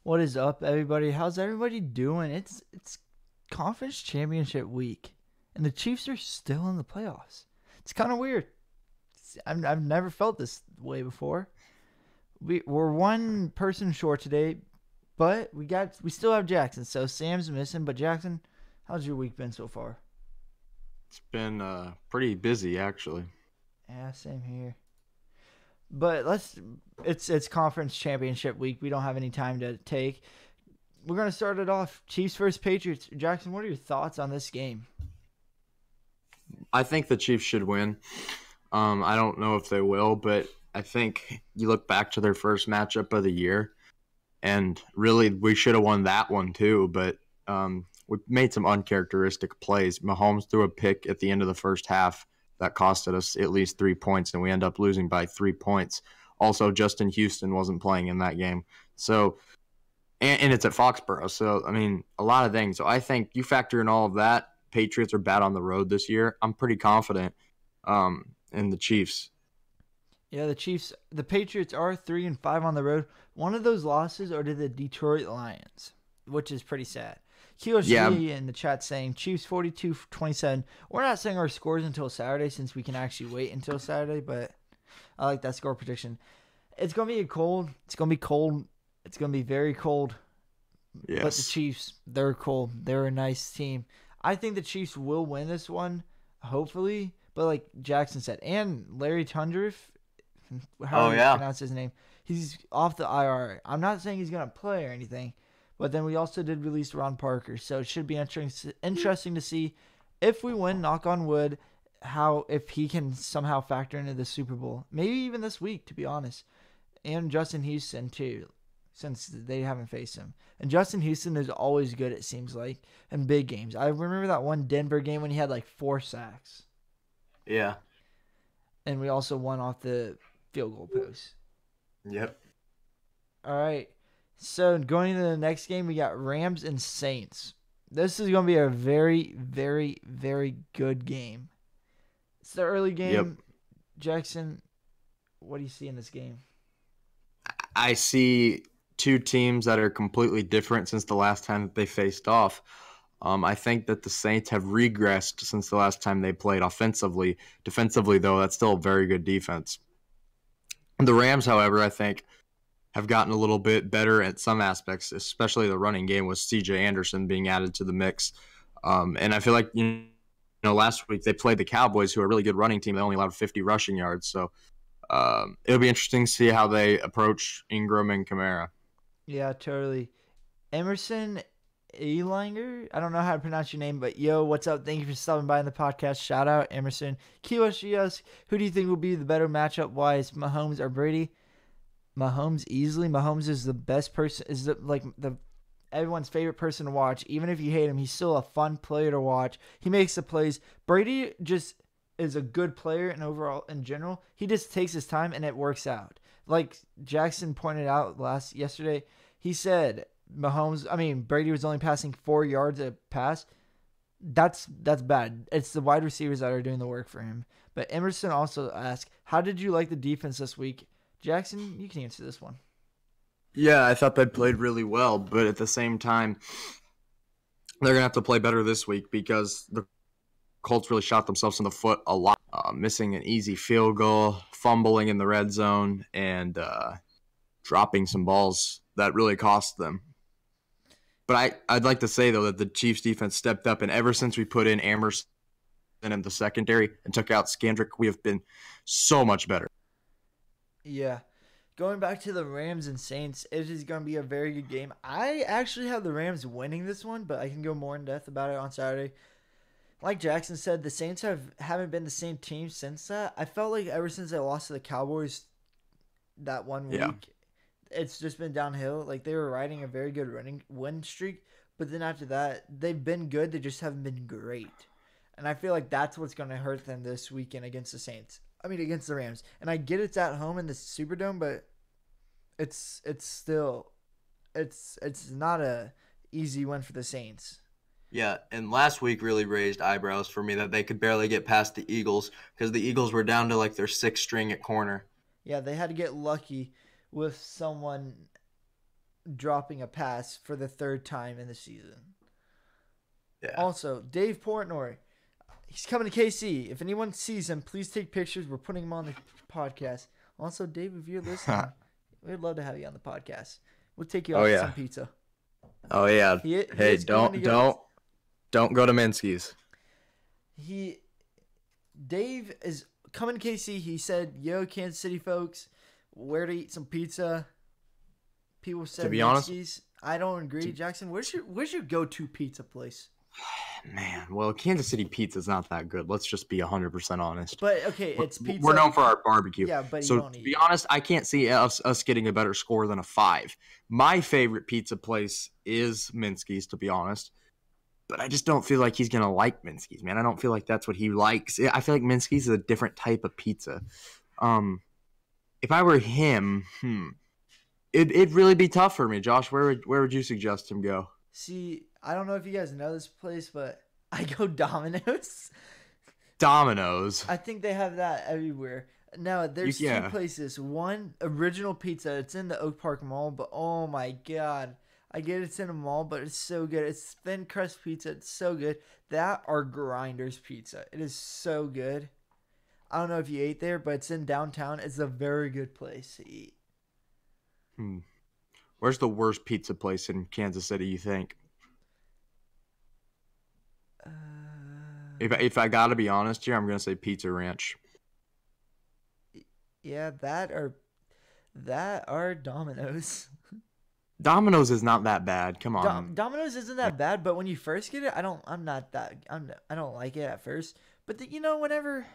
What is up, everybody? How's everybody doing? It's conference championship week, and the Chiefs are still in the playoffs. It's kind of weird. I've never felt this way before. We're one person short today, but we still have Jackson. So Sam's missing, but Jackson, how's your week been so far? It's been pretty busy, actually. Yeah, same here. But it's conference championship week. We don't have any time to take. We're going to start it off. Chiefs versus Patriots. Jackson, what are your thoughts on this game? I think the Chiefs should win. I don't know if they will, but I think you look back to their first matchup of the year, and really we should have won that one too, but we made some uncharacteristic plays. Mahomes threw a pick at the end of the first half that costed us at least 3 points, and we end up losing by 3 points. Also, Justin Houston wasn't playing in that game. So, and it's at Foxborough. So, I mean, a lot of things. So I think you factor in all of that. Patriots are bad on the road this year. I'm pretty confident in the Chiefs. Yeah, the Patriots are 3-5 on the road. One of those losses are to the Detroit Lions, which is pretty sad. QSG in the chat saying Chiefs 42-27. We're not saying our scores until Saturday since we can actually wait until Saturday, but I like that score prediction. It's going to be cold. It's going to be cold. It's going to be very cold. Yes. But the Chiefs, they're cold. They're a nice team. I think the Chiefs will win this one, hopefully. But like Jackson said, and Larry Tundriff, how do you pronounce his name? He's off the IR. I'm not saying he's going to play or anything. But then we also did release Ron Parker, so it should be interesting to see if we win, knock on wood, if he can somehow factor into the Super Bowl. Maybe even this week, to be honest. And Justin Houston, too, since they haven't faced him. And Justin Houston is always good, it seems like, in big games. I remember that one Denver game when he had like 4 sacks. Yeah. And we also won off the field goal post. Yep. All right. So going into the next game, we got Rams and Saints. This is going to be a very, very, very good game. It's the early game. Yep. Jackson, what do you see in this game? I see two teams that are completely different since the last time that they faced off. I think that the Saints have regressed since the last time they played offensively. Defensively, though, that's still a very good defense. The Rams, however, I think have gotten a little bit better at some aspects, especially the running game with C.J. Anderson being added to the mix. And I feel like, last week they played the Cowboys, who are a really good running team. They only allowed 50 rushing yards. So it'll be interesting to see how they approach Ingram and Kamara. Yeah, totally. Emerson Elinger, I don't know how to pronounce your name, but yo, what's up? Thank you for stopping by in the podcast. Shout out, Emerson. QSGS, who do you think will be the better matchup-wise, Mahomes or Brady? Mahomes easily. Mahomes is the best person, everyone's favorite person to watch. Even if you hate him, he's still a fun player to watch. He makes the plays. Brady just is a good player and overall in general. He just takes his time and it works out. Like Jackson pointed out yesterday, he said Brady was only passing 4 yards a pass. That's bad. It's the wide receivers that are doing the work for him. But Emerson also asked, how did you like the defense this week? Jackson, you can answer this one. Yeah, I thought they played really well, but at the same time, they're going to have to play better this week because the Colts really shot themselves in the foot a lot, missing an easy field goal, fumbling in the red zone, and dropping some balls that really cost them. But I'd like to say, though, that the Chiefs defense stepped up, and ever since we put in Emerson in the secondary and took out Skandrick, we have been so much better. Yeah. Going back to the Rams and Saints, it is going to be a very good game. I actually have the Rams winning this one, but I can go more in depth about it on Saturday. Like Jackson said, the Saints haven't been the same team since that. I felt like ever since they lost to the Cowboys that one week, it's just been downhill. Like they were riding a very good win streak, but then after that, they've been good. They just haven't been great. And I feel like that's what's going to hurt them this weekend against against the Rams. And I get it's at home in the Superdome, but it's not a easy win for the Saints. Yeah, and last week really raised eyebrows for me that they could barely get past the Eagles because the Eagles were down to like their 6th string at corner. Yeah, they had to get lucky with someone dropping a pass for the 3rd time in the season. Yeah. Also, Dave Portnoy, he's coming to KC. If anyone sees him, please take pictures. We're putting him on the podcast. Also, Dave, if you're listening, we'd love to have you on the podcast. We'll take you out to some pizza. Oh yeah. Hey, don't go to Minsky's. Dave is coming to KC. He said, "Yo, Kansas City folks, where to eat some pizza?" People said, "To be honest, I don't agree." Jackson, where's your go-to pizza place? Man, well, Kansas City pizza is not that good. Let's just be 100% honest. But okay, it's pizza. We're known for our barbecue. Yeah, but so to be honest, I can't see us getting a better score than a 5. My favorite pizza place is Minsky's, to be honest. But I just don't feel like he's gonna like Minsky's, man. I don't feel like that's what he likes. I feel like Minsky's is a different type of pizza. If I were him, it'd really be tough for me. Josh, where would you suggest him go? See, I don't know if you guys know this place, but I go Domino's. Domino's. I think they have that everywhere. Now, there's 2 places. One, Original Pizza. It's in the Oak Park Mall, but oh my God. I get it's in a mall, but it's so good. It's thin crust pizza. It's so good. That or Grinders Pizza. It is so good. I don't know if you ate there, but it's in downtown. It's a very good place to eat. Where's the worst pizza place in Kansas City, you think? If I gotta be honest here, I'm gonna say Pizza Ranch. Yeah, that or Domino's. Domino's is not that bad. Come on. Domino's isn't that bad, but when you first get it, I don't like it at first. But whenever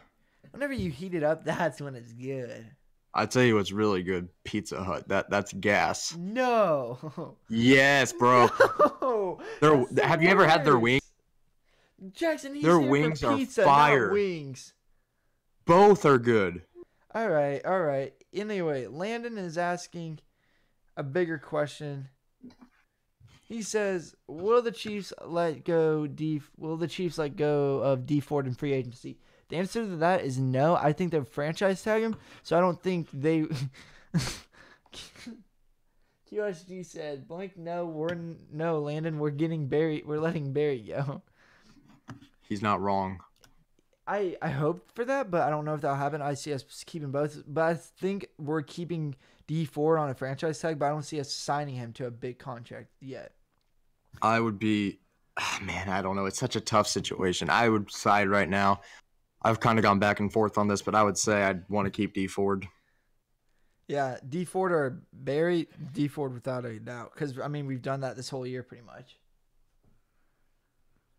you heat it up, that's when it's good. I tell you what's really good, Pizza Hut. That's gas. No. Yes, bro. No. Have you ever had their wings? Jackson, their wings for pizza, are fire. Not wings. Both are good. All right. Anyway, Landon is asking a bigger question. He says, "Will the Chiefs let go of Dee Ford in free agency?" The answer to that is no. I think they'll franchise tag him, so I don't think they. QSG said, "Blank, no, Landon. We're getting Barry. We're letting Barry go." He's not wrong. I hope for that, but I don't know if that'll happen. I see us keeping both, but I think we're keeping Dee Ford on a franchise tag, but I don't see us signing him to a big contract yet. I would be, man, I don't know. It's such a tough situation. I would side right now. I've kind of gone back and forth on this, but I would say I'd want to keep Dee Ford. Yeah, Dee Ford or Barry, Dee Ford without a doubt. Because, we've done that this whole year pretty much.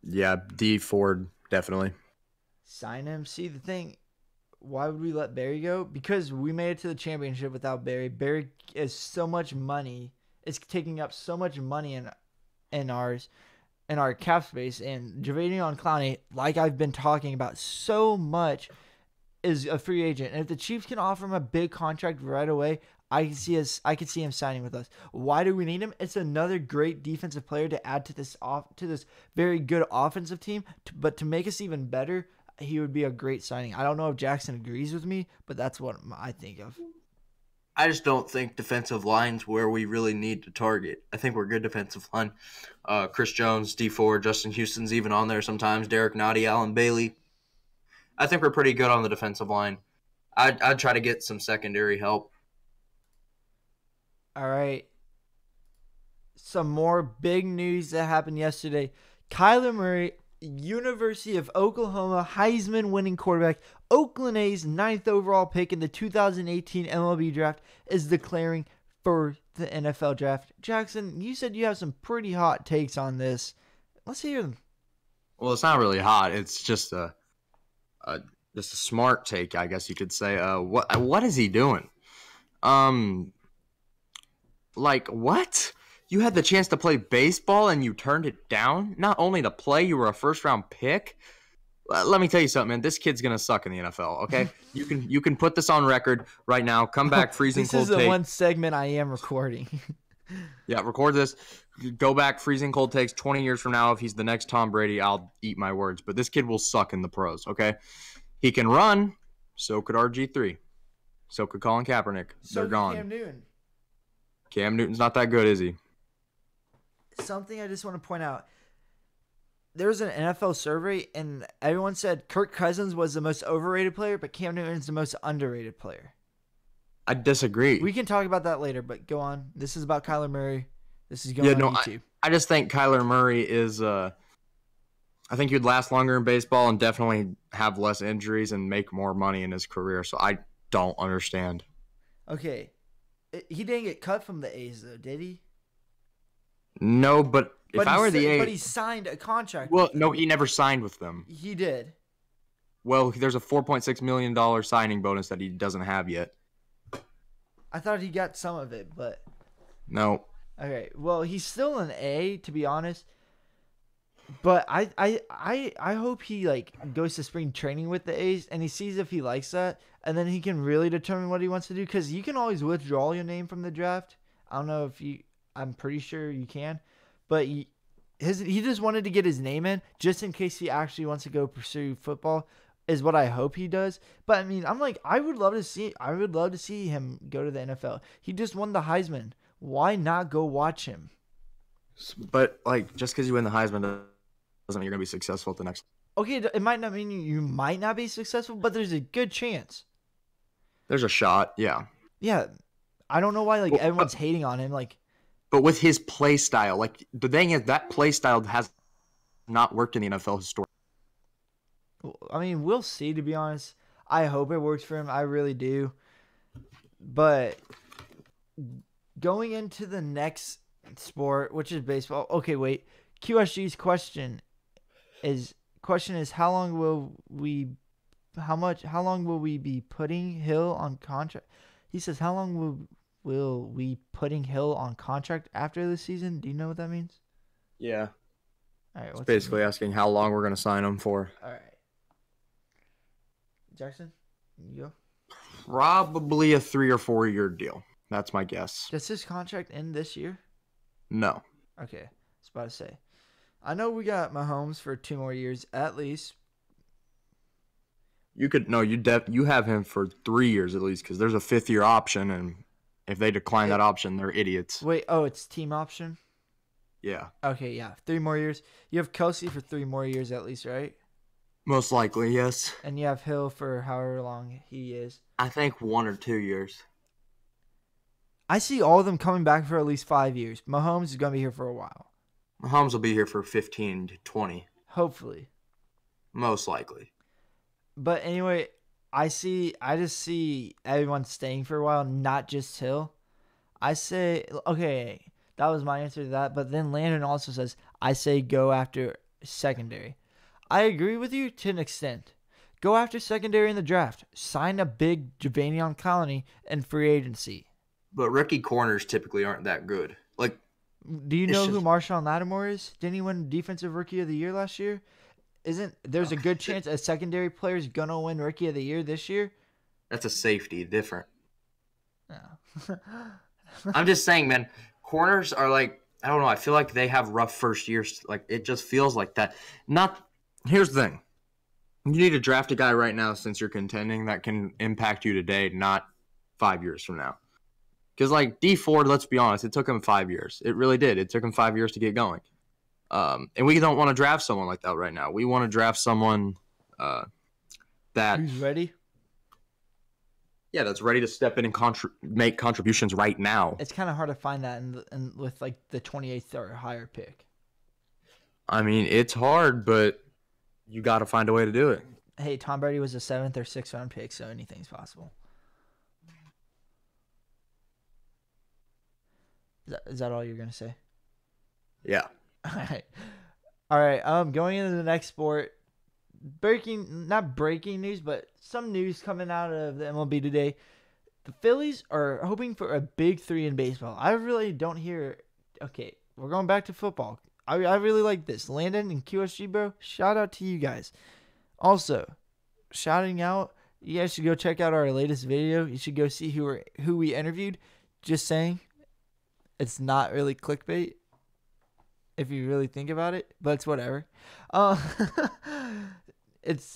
Yeah, Dee Ford, definitely. Sign him. See, the thing, why would we let Barry go? Because we made it to the championship without Barry. Barry is so much money. It's taking up so much money in our cap space. And Jadeveon Clowney, like I've been talking about so much, is a free agent, and if the Chiefs can offer him a big contract right away, I could see him signing with us. Why do we need him? It's another great defensive player to add to this very good offensive team. But to make us even better, he would be a great signing. I don't know if Jackson agrees with me, but that's what I think of. I just don't think defensive line's where we really need to target. I think we're good defensive line. Chris Jones, D4, Justin Houston's even on there sometimes. Derek Nottie, Alan Bailey. I think we're pretty good on the defensive line. I'd try to get some secondary help. All right. Some more big news that happened yesterday. Kyler Murray, University of Oklahoma, Heisman-winning quarterback, Oakland A's 9th overall pick in the 2018 MLB draft, is declaring for the NFL draft. Jackson, you said you have some pretty hot takes on this. Let's hear them. Well, it's not really hot. It's just a smart take, I guess you could say. What is he doing? Like, what? You had the chance to play baseball and you turned it down? Not only to play, you were a first-round pick? Let me tell you something, man. This kid's going to suck in the NFL, okay? You can put this on record right now. Come back, freezing cold take. This is the one segment I am recording. Yeah, record this. Go back, freezing cold takes 20 years from now. If he's the next Tom Brady, I'll eat my words. But this kid will suck in the pros, okay? He can run. So could RG3. So could Colin Kaepernick. They're gone. Cam Newton. Cam Newton's not that good, is he? Something I just want to point out. There was an NFL survey, and everyone said Kirk Cousins was the most overrated player, but Cam Newton's the most underrated player. I disagree. We can talk about that later, but go on. This is about Kyler Murray. This is going on YouTube. I just think Kyler Murray is I think he'd last longer in baseball and definitely have less injuries and make more money in his career, so I don't understand. Okay. He didn't get cut from the A's, though, did he? No, but if I were the A's... But he signed a contract. Well, no, he never signed with them. He did. Well, there's a $4.6 million signing bonus that he doesn't have yet. I thought he got some of it, but... No. Okay, well, he's still an A, to be honest. But I hope he goes to spring training with the A's and he sees if he likes that, and then he can really determine what he wants to do, because you can always withdraw your name from the draft. I don't know if you... I'm pretty sure you can, but he just wanted to get his name in just in case he actually wants to go pursue football, is what I hope he does. But I mean, I would love to see him go to the NFL. He just won the Heisman. Why not go watch him? But just because you win the Heisman doesn't mean you're gonna be successful at the next. Okay, it might not mean you might not be successful, but there's a good chance. There's a shot, yeah. Yeah, I don't know why everyone's hating on him. But with his play style, the thing is that play style has not worked in the NFL historically. I mean, we'll see, to be honest. I hope it works for him. I really do. But going into the next sport, which is baseball. Okay, wait. QSG's question is how long will we be putting Hill on contract? He says, how long will we putting Hill on contract after the season? Do you know what that means? Yeah. All right. It's basically asking how long we're going to sign him for. All right. Jackson, you go. Probably a 3 or 4 year deal. That's my guess. Does his contract end this year? No. Okay. I was about to say. I know we got Mahomes for 2 more years at least. You have him for 3 years at least, because there's a 5th year option, and if they decline that option, they're idiots. Wait, it's team option? Yeah. Okay, yeah. 3 more years. You have Kelsey for 3 more years at least, right? Most likely, yes. And you have Hill for however long he is. I think 1 or 2 years. I see all of them coming back for at least 5 years. Mahomes is going to be here for a while. Mahomes will be here for 15 to 20. Hopefully. Most likely. But anyway, I just see everyone staying for a while, not just Hill. I say, okay, that was my answer to that. But then Landon also says, I say go after secondary. I agree with you to an extent. Go after secondary in the draft. Sign a big Javanion Colony in free agency. But rookie corners typically aren't that good. Do you know who Marshawn Lattimore is? Didn't he win Defensive Rookie of the Year last year? Isn't there's a good chance a secondary player is gonna win Rookie of the Year this year? That's a safety, different. No. I'm just saying, man. Corners are like, I don't know. I feel like they have rough first years. Like it just feels like that. Not. Here's the thing. You need to draft a guy right now since you're contending that can impact you today, not 5 years from now. Because like D Ford, let's be honest, it took him 5 years. It really did. It took him 5 years to get going. And we don't want to draft someone like that right now. We want to draft someone that who's ready. Yeah, that's ready to step in and make contributions right now. It's kind of hard to find that in with like the 28th or higher pick. I mean, it's hard, but you got to find a way to do it. Hey, Tom Brady was a 7th or 6th round pick, so anything's possible. Is that all you're gonna say? Yeah. All right. Going into the next sport. Not breaking news, but some news coming out of the MLB today. The Phillies are hoping for a big 3 in baseball. I really don't hear. Okay, we're going back to football. I really like this. Landon and QSG, bro. Shout out to you guys. Also, shouting out. You guys should go check out our latest video. You should go see who we interviewed. Just saying, it's not really clickbait. If you really think about it, but it's whatever.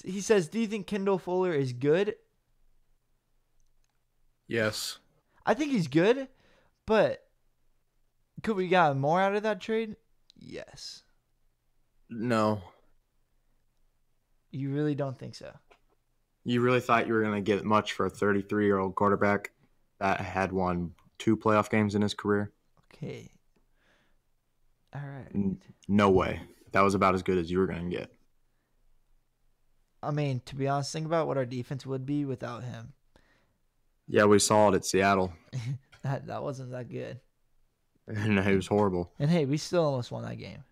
He says, do you think Kendall Fuller is good? Yes. I think he's good, but could we got more out of that trade? Yes. No. You really don't think so? You really thought you were going to get much for a 33-year-old quarterback that had won 2 playoff games in his career? Okay. All right. No way. That was about as good as you were going to get. I mean, to be honest, think about what our defense would be without him. Yeah, we saw it at Seattle. that wasn't that good. And it was horrible. And hey, we still almost won that game.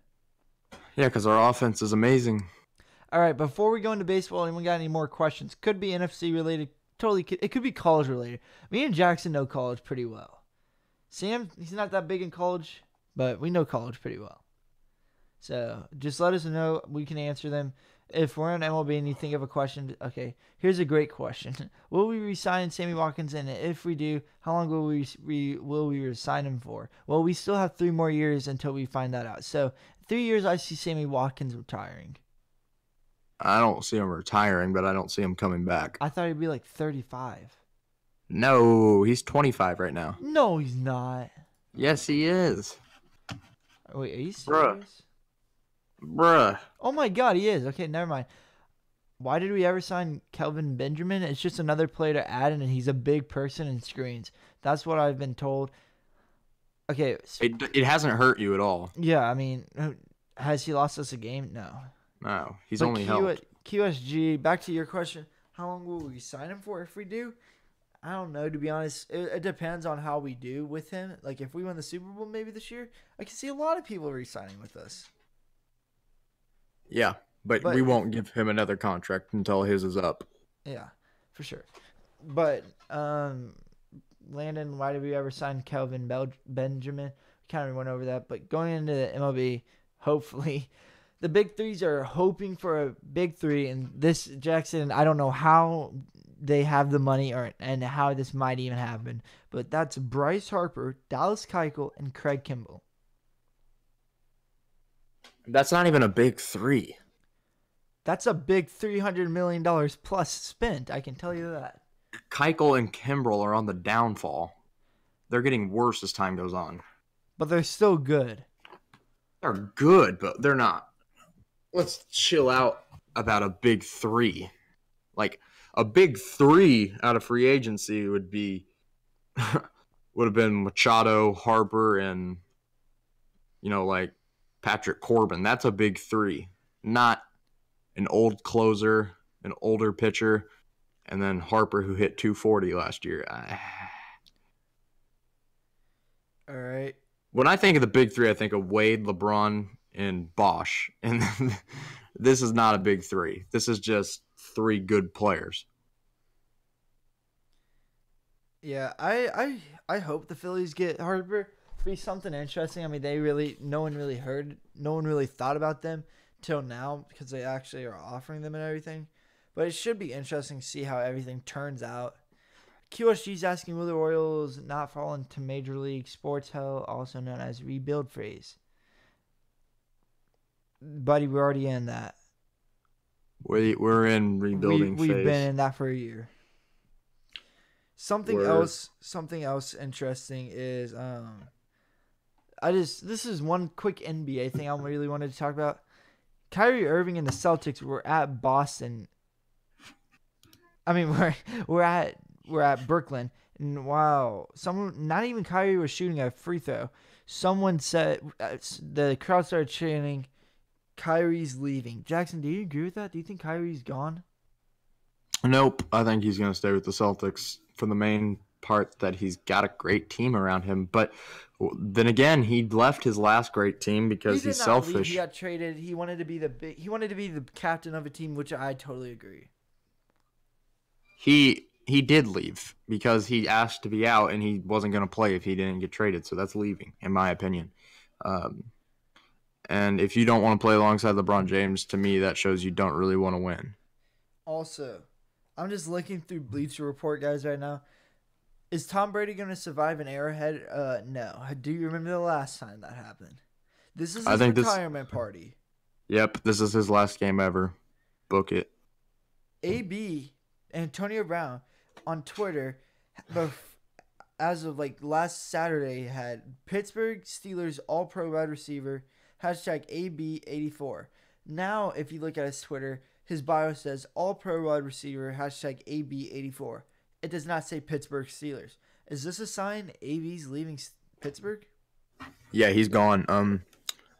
Yeah, because our offense is amazing. All right, before we go into baseball, anyone got any more questions? Could be NFC related. Totally, it could be college related. Me and Jackson know college pretty well. Sam, he's not that big in college, but we know college pretty well. So just let us know. We can answer them. If we're on MLB and you think of a question, okay, here's a great question. Will we re-sign Sammy Watkins? And if we do, how long will we re-sign him for? Well, we still have 3 more years until we find that out. So 3 years, I see Sammy Watkins retiring. I don't see him retiring, but I don't see him coming back. I thought he'd be like 35. No, he's 25 right now. No, he's not. Yes, he is. Wait, are you serious? Bruh. Oh my God, he is. Okay, never mind. Why did we ever sign Kelvin Benjamin? It's just another player to add in, and he's a big person in screens. That's what I've been told. Okay. It hasn't hurt you at all. Yeah, I mean, has he lost us a game? No. No, he's only helped. QSG, back to your question. How long will we sign him for if we do? I don't know, to be honest. It depends on how we do with him. Like, if we win the Super Bowl maybe this year, I can see a lot of people re-signing with us. Yeah, but we won't give him another contract until his is up. Yeah, for sure. But, Landon, why did we ever sign Kelvin Benjamin? We kind of went over that. But going into the MLB, hopefully, the big threes are hoping for a big 3. And this, Jackson, I don't know how they have the money and how this might even happen. But that's Bryce Harper, Dallas Keuchel, and Craig Kimbrell. That's not even a big 3. That's a big $300 million plus spent. I can tell you that. Keuchel and Kimbrell are on the downfall. They're getting worse as time goes on. But they're still good. They're good, but they're not. Let's chill out about a big 3. Like, a big 3 out of free agency would have been Machado, Harper, and, like Patrick Corbin. That's a big 3. Not an old closer, an older pitcher, and then Harper who hit 240 last year. All right. When I think of the big 3, I think of Wade, LeBron, and Bosch. And this is not a big 3. This is just 3 good players. Yeah, I hope the Phillies get Harper. It'd be something interesting. I mean, no one really thought about them till now because they actually are offering them and everything. But it should be interesting to see how everything turns out. QSG's asking, will the Royals not fall into Major League Sports hell, also known as rebuild phase? Buddy, we're already in that. We're in rebuilding phase. We've been in that for a year. Something else interesting is this is one quick NBA thing I really wanted to talk about. Kyrie Irving and the Celtics were at Boston. I mean, we're at Brooklyn, and wow, someone, not even Kyrie, was shooting a free throw. Someone said the crowd started chanting, "Kyrie's leaving." Jackson, do you agree with that? Do you think Kyrie's gone? Nope. I think he's going to stay with the Celtics for the main part that he's got a great team around him. But then again, he left his last great team because he's selfish. Leave. He got traded. He wanted to be the captain of a team, which I totally agree. He did leave because he asked to be out and he wasn't going to play if he didn't get traded. So that's leaving, in my opinion. And if you don't want to play alongside LeBron James, to me, that shows you don't really want to win. Also, I'm just looking through Bleacher Report, guys, right now. Is Tom Brady going to survive an Arrowhead? No. Do you remember the last time that happened? This is his retirement party. Yep, this is his last game ever. Book it. AB, Antonio Brown, on Twitter, as of last Saturday, had Pittsburgh Steelers All-Pro wide receiver, #AB84. Now, if you look at his Twitter, his bio says All-Pro wide receiver, #AB84. It does not say Pittsburgh Steelers. Is this a sign AB's leaving Pittsburgh? Yeah, he's gone.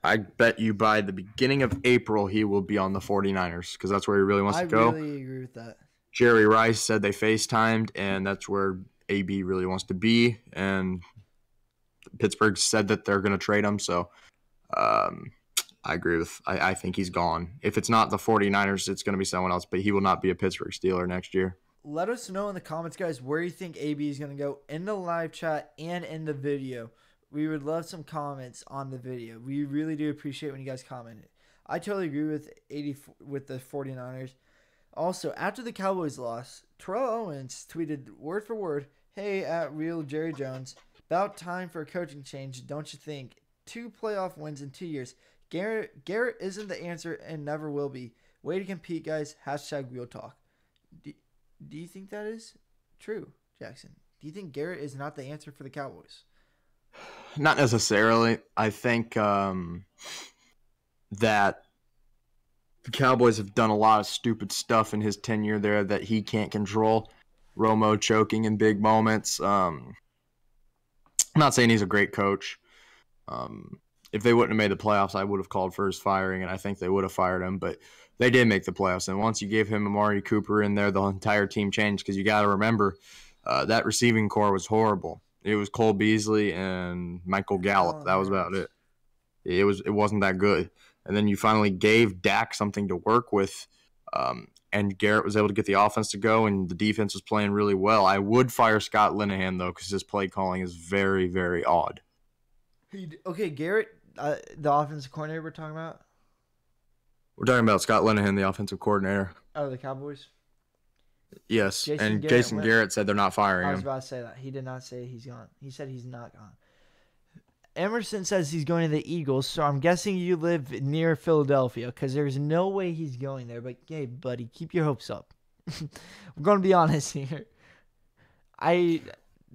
I bet you by the beginning of April he will be on the 49ers because that's where he really wants to go. I really agree with that. Jerry Rice said they FaceTimed, and that's where AB really wants to be. And Pittsburgh said that they're going to trade him, so I agree with – I think he's gone. If it's not the 49ers, it's going to be someone else, but he will not be a Pittsburgh Steeler next year. Let us know in the comments, guys, where you think AB is going to go in the live chat and in the video. We would love some comments on the video. We really do appreciate when you guys comment. I totally agree with the 49ers. Also, after the Cowboys loss, Terrell Owens tweeted word for word, "Hey, at real Jerry Jones, about time for a coaching change, don't you think? 2 playoff wins in 2 years. Garrett isn't the answer and never will be. Way to compete, guys. #Real Talk." Do you think that is true, Jackson? Do you think Garrett is not the answer for the Cowboys? Not necessarily. I think that the Cowboys have done a lot of stupid stuff in his tenure there that he can't control. Romo choking in big moments. I'm not saying he's a great coach. If they wouldn't have made the playoffs, I would have called for his firing, and I think they would have fired him. But they did make the playoffs, and once you gave him Amari Cooper in there, the entire team changed because you got to remember that receiving core was horrible. It was Cole Beasley and Michael Gallup. That was about it. It wasn't that good. And then you finally gave Dak something to work with, and Garrett was able to get the offense to go, and the defense was playing really well. I would fire Scott Linehan, though, because his play calling is very, very odd. Okay, Garrett, the offensive coordinator we're talking about? We're talking about Scott Linehan, the offensive coordinator. Oh, the Cowboys? Yes, Jason Garrett said they're not firing him. I was about to say that. He did not say he's gone. He said he's not gone. Emerson says he's going to the Eagles, so I'm guessing you live near Philadelphia because there's no way he's going there. But, hey, buddy, keep your hopes up. We're going to be honest here. I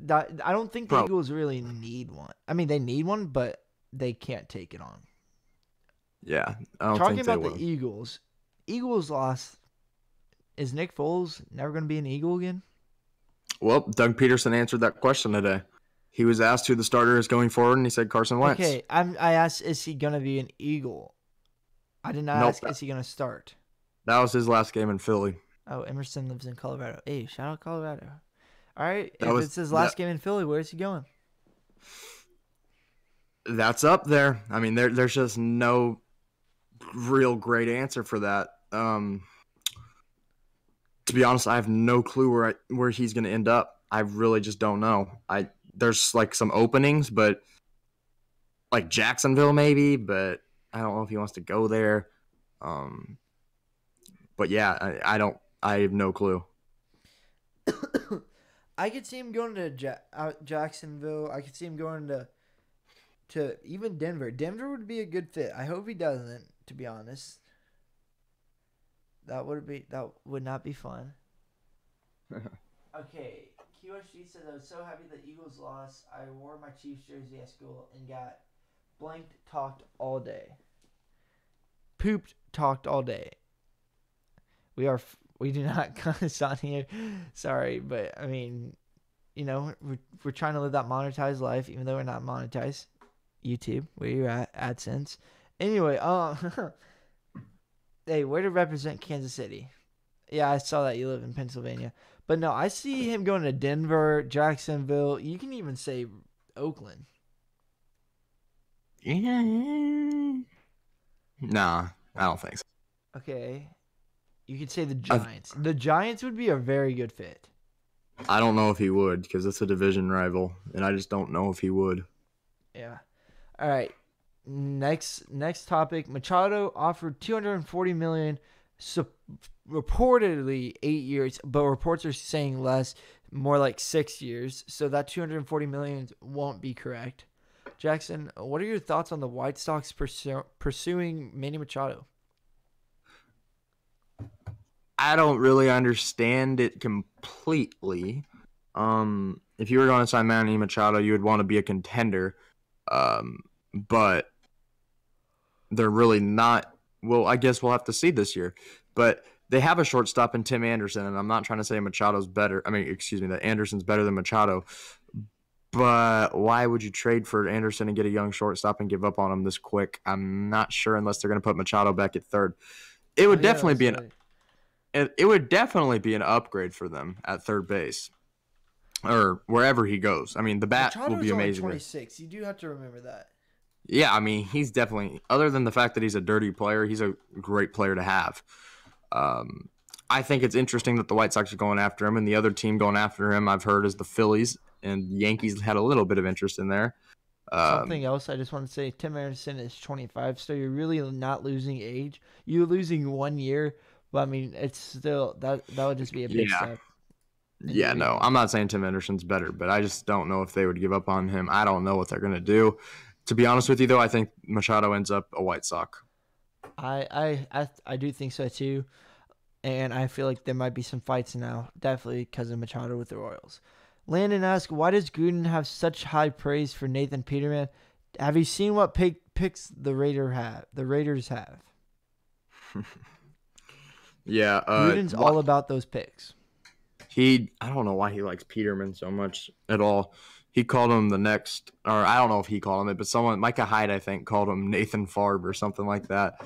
don't think the Eagles really need one. I mean, they need one, but they can't take it on. Yeah, I don't Talking think they about will. the Eagles lost. Is Nick Foles never going to be an Eagle again? Well, Doug Peterson answered that question today. He was asked who the starter is going forward, and he said Carson Wentz. Okay, I asked, is he going to be an Eagle? I did not ask, is he going to start? That was his last game in Philly. Oh, Emerson lives in Colorado. Hey, shout out Colorado. All right, it's his last game in Philly, where is he going? That's up there. I mean, there's just no real great answer for that. To be honest, I have no clue where he's going to end up. I really just don't know. There's like some openings, but like Jacksonville maybe, but I don't know if he wants to go there. But yeah, I have no clue. I could see him going to Jacksonville. I could see him going to even Denver. Denver would be a good fit. I hope he doesn't, to be honest. That would not be fun. Okay, QSG says, I was so happy the Eagles lost. I wore my Chiefs jersey at school and got blanked talked all day. Pooped talked all day. We do not cuss on here. Sorry, but I mean, we're trying to live that monetized life, even though we're not monetized. YouTube, where you at? AdSense. Anyway, hey, way to represent Kansas City. Yeah, I saw that you live in Pennsylvania. But no, I see him going to Denver, Jacksonville. You can even say Oakland. Yeah. Nah, I don't think so. Okay. You could say the Giants. The Giants would be a very good fit. I don't know if he would because it's a division rival, and I just don't know if he would. Yeah. All right. Next topic. Machado offered $240 million, reportedly 8 years, but reports are saying less, more like 6 years. So that $240 million won't be correct. Jackson, what are your thoughts on the White Sox pursuing Manny Machado? I don't really understand it completely. If you were going to sign Manny Machado, you would want to be a contender. But they're really not. Well, I guess we'll have to see this year. But they have a shortstop in Tim Anderson, and I'm not trying to say Machado's better. That Anderson's better than Machado. But why would you trade for Anderson and get a young shortstop and give up on him this quick? I'm not sure unless they're going to put Machado back at third. It would definitely be an upgrade for them at third base or wherever he goes. I mean, the bat Machado's will be amazing. Only 26. You do have to remember that. Yeah, I mean, he's definitely, other than the fact that he's a dirty player, he's a great player to have. I think it's interesting that the White Sox are going after him, and the other team going after him, I've heard, is the Phillies, and Yankees had a little bit of interest in there. Something else I just want to say, Tim Anderson is 25, so you're really not losing age. You're losing 1 year, but I mean, it's still, that would just be a big step. Yeah, no, I'm not saying Tim Anderson's better, but I just don't know if they would give up on him. I don't know what they're going to do. To be honest with you, though, I think Machado ends up a White Sox. I do think so, too. And I feel like there might be some fights now, definitely because of Machado with the Royals. Landon asks, why does Gruden have such high praise for Nathan Peterman? Have you seen what picks the Raiders have? Yeah. Gruden's all about those picks. I don't know why he likes Peterman so much at all. He called him the next, or I don't know if he called him it, but Micah Hyde, I think, called him Nathan Favre or something like that.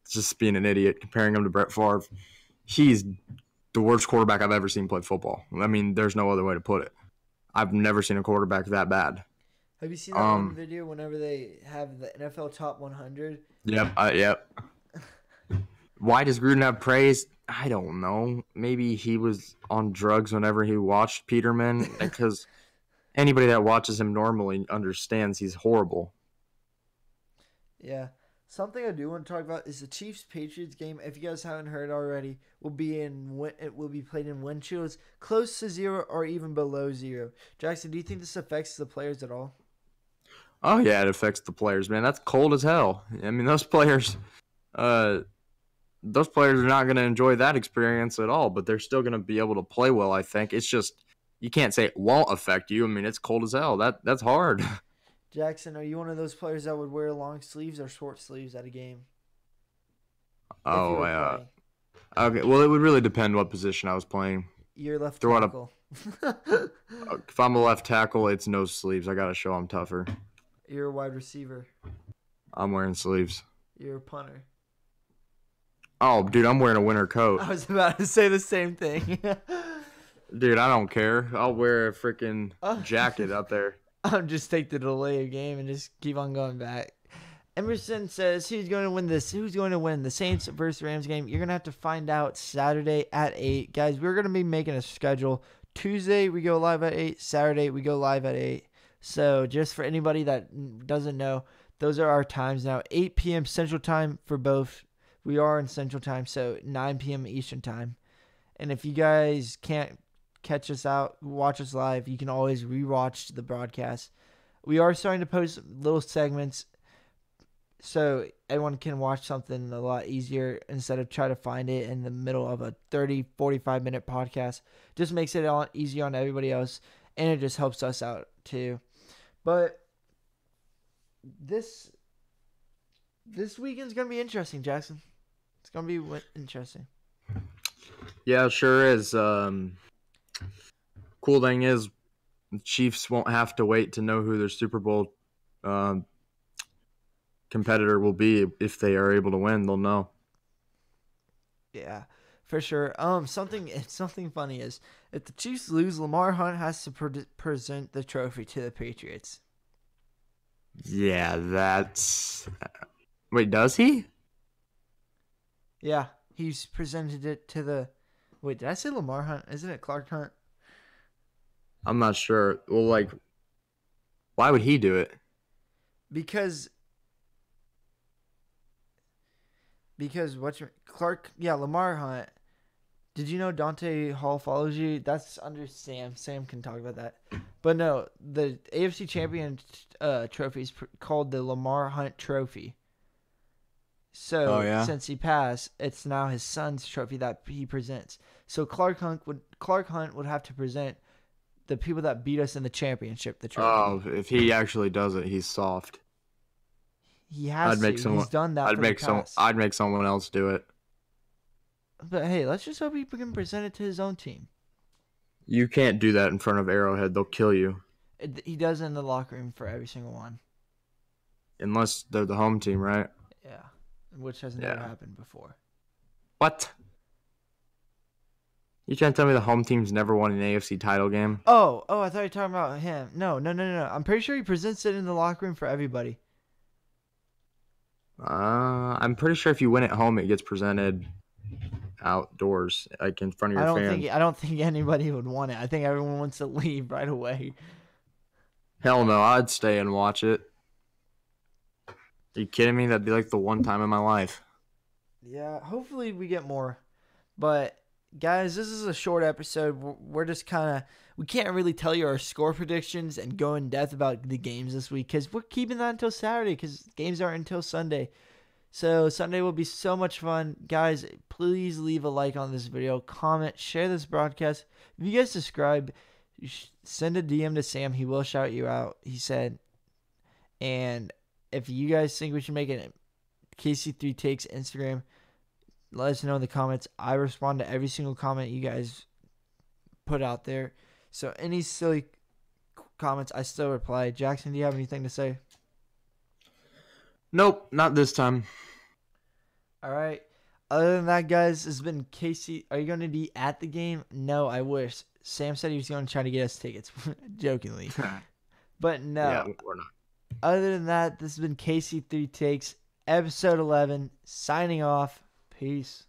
Just being an idiot, comparing him to Brett Favre. He's the worst quarterback I've ever seen play football. I mean, there's no other way to put it. I've never seen a quarterback that bad. Have you seen that one video whenever they have the NFL Top 100? Yep. Why does Gruden have praise? I don't know. Maybe he was on drugs whenever he watched Peterman, because anybody that watches him normally understands he's horrible. Yeah. Something I do want to talk about is the Chiefs-Patriots game. If you guys haven't heard already, it will be played in wind chills close to 0 or even below 0. Jackson, do you think this affects the players at all? Oh yeah, it affects the players, man. That's cold as hell. I mean, those players are not going to enjoy that experience at all, but they're still going to be able to play well, I think. It's just, you can't say it won't affect you. I mean, it's cold as hell. That's hard. Jackson, are you one of those players that would wear long sleeves or short sleeves at a game? Oh, yeah. Okay, well, it would really depend what position I was playing. You're left tackle. If I'm a left tackle, it's no sleeves. I got to show I'm tougher. You're a wide receiver. I'm wearing sleeves. You're a punter. Oh, dude, I'm wearing a winter coat. I was about to say the same thing. Dude, I don't care. I'll wear a freaking jacket up there. I'll just take the delay of game and just keep on going back. Emerson says, who's going to win this? Who's going to win the Saints versus Rams game? You're going to have to find out Saturday at 8. Guys, we're going to be making a schedule. Tuesday, we go live at 8. Saturday, we go live at 8. So just for anybody that doesn't know, Those are our times now. 8 p.m. Central Time for both. We are in Central Time, so 9 p.m. Eastern Time. And if you guys can't watch us live, you can always rewatch the broadcast. We are starting to post little segments so everyone can watch something a lot easier instead of try to find it in the middle of a 30, 45-minute podcast. Just makes it a lot easier on everybody else, and it just helps us out too. But this weekend's going to be interesting, Jackson. It's going to be interesting. Yeah, it sure is. Cool thing is, the Chiefs won't have to wait to know who their Super Bowl competitor will be. If they are able to win, they'll know. Yeah, for sure. Something funny is if the Chiefs lose, Lamar Hunt has to present the trophy to the Patriots. Yeah, that's. Wait, does he? Yeah, he's presented it to the. Wait, did I say Lamar Hunt? Isn't it Clark Hunt? I'm not sure. Well, why would he do it? Because Lamar Hunt. Did you know Dante Hall follows you? That's under Sam. Sam can talk about that. But no, the AFC Champion trophy is called the Lamar Hunt Trophy. So since he passed, it's now his son's trophy that he presents. So Clark Hunt would have to present the people that beat us in the championship the trophy. Oh, if he actually does it, he's soft. He has to. He's done that. I'd make someone else do it. But hey, let's just hope he can present it to his own team. You can't do that in front of Arrowhead. They'll kill you. He does it in the locker room for every single one. Unless they're the home team, right? Yeah. Which has never happened before. What? You trying to tell me the home team's never won an AFC title game? Oh, I thought you were talking about him. No. I'm pretty sure he presents it in the locker room for everybody. I'm pretty sure if you win at home, it gets presented outdoors, like in front of your fans. I don't think anybody would want it. I think everyone wants to leave right away. Hell no, I'd stay and watch it. Are you kidding me? That'd be like the one time in my life. Yeah, hopefully we get more. But guys, this is a short episode. We're just we can't really tell you our score predictions and go in depth about the games this week because we're keeping that until Saturday because games aren't until Sunday. So Sunday will be so much fun. Guys, please leave a like on this video, comment, share this broadcast. If you guys subscribe, send a DM to Sam. He will shout you out, he said. And if you guys think we should make it KC3 Takes Instagram, let us know in the comments. I respond to every single comment you guys put out there. So any silly comments, I still reply. Jackson, do you have anything to say? Nope, not this time. All right. Other than that, guys, this has been Casey. Are you going to be at the game? No, I wish. Sam said he was going to try to get us tickets, jokingly. But no. Yeah, we're not. Other than that, this has been KC3 Takes, episode 11, signing off. Peace.